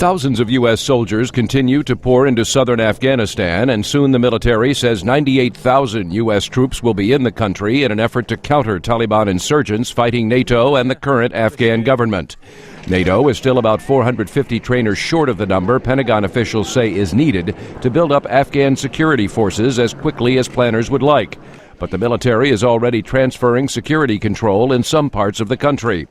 Thousands of U.S. soldiers continue to pour into southern Afghanistan, and soon the military says 98,000 U.S. troops will be in the country in an effort to counter Taliban insurgents fighting NATO and the current Afghan government. NATO is still about 450 trainers short of the number Pentagon officials say is needed to build up Afghan security forces as quickly as planners would like. But the military is already transferring security control in some parts of the country.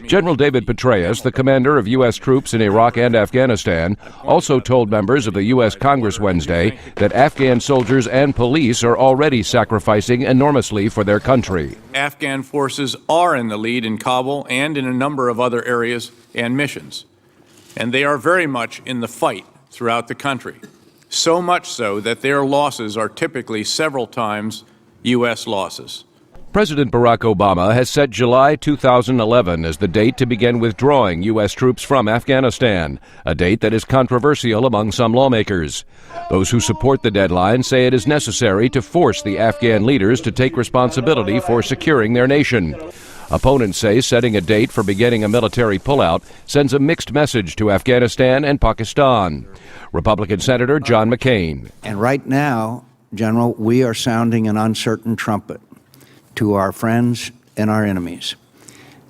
General David Petraeus, the commander of U.S. troops in Iraq and Afghanistan, also told members of the U.S. Congress Wednesday that Afghan soldiers and police are already sacrificing enormously for their country. Afghan forces are in the lead in Kabul and in a number of other areas and missions. And they are very much in the fight throughout the country. So much so that their losses are typically several times U.S. losses. President Barack Obama has set July 2011 as the date to begin withdrawing U.S. troops from Afghanistan, a date that is controversial among some lawmakers. Those who support the deadline say it is necessary to force the Afghan leaders to take responsibility for securing their nation. Opponents say setting a date for beginning a military pullout sends a mixed message to Afghanistan and Pakistan. Republican Senator John McCain. And right now, General, we are sounding an uncertain trumpet to our friends and our enemies.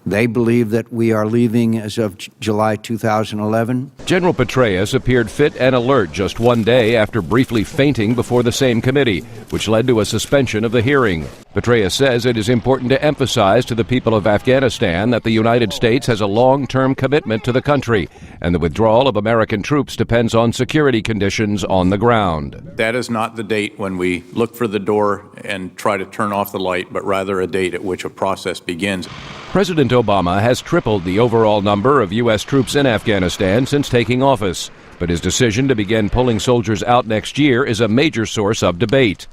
They believe that we are leaving as of July 2011. General Petraeus appeared fit and alert just one day after briefly fainting before the same committee, which led to a suspension of the hearing. Petraeus says it is important to emphasize to the people of Afghanistan that the United States has a long-term commitment to the country, and the withdrawal of American troops depends on security conditions on the ground. That is not the date when we look for the door and try to turn off the light, but rather a date at which a process begins. President Obama has tripled the overall number of U.S. troops in Afghanistan since taking office, but his decision to begin pulling soldiers out next year is a major source of debate.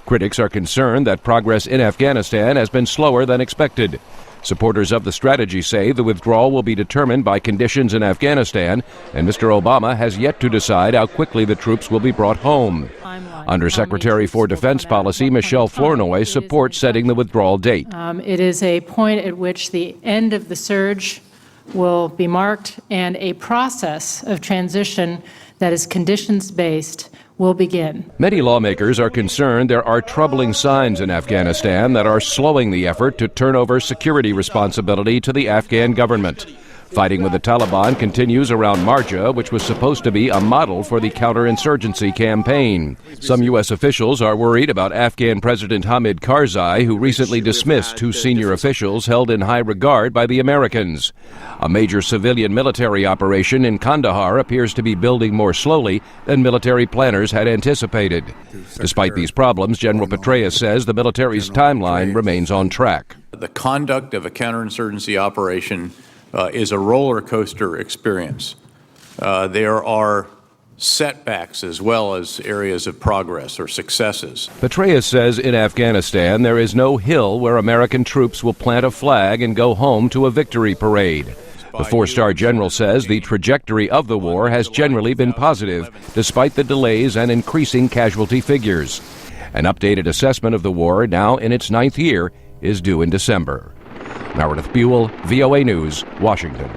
Critics are concerned that progress in Afghanistan has been slower than expected. Supporters of the strategy say the withdrawal will be determined by conditions in Afghanistan, and Mr. Obama has yet to decide how quickly the troops will be brought home. Undersecretary for Defense Policy Michelle Flournoy supports setting the withdrawal date. It is a point at which the end of the surge will be marked and a process of transition that is conditions-based will begin. Many lawmakers are concerned there are troubling signs in Afghanistan that are slowing the effort to turn over security responsibility to the Afghan government. Fighting with the Taliban continues around Marja, which was supposed to be a model for the counterinsurgency campaign. Some U.S. officials are worried about Afghan President Hamid Karzai, who recently dismissed two senior officials held in high regard by the Americans. A major civilian military operation in Kandahar appears to be building more slowly than military planners had anticipated. Despite these problems, General Petraeus says the military's timeline remains on track. The conduct of a counterinsurgency operation is a roller coaster experience. There are setbacks as well as areas of progress or successes. Petraeus says in Afghanistan there is no hill where American troops will plant a flag and go home to a victory parade. The four-star general says the trajectory of the war has generally been positive, despite the delays and increasing casualty figures. An updated assessment of the war, now in its 9th year, is due in December. Meredith Buel, VOA News, Washington.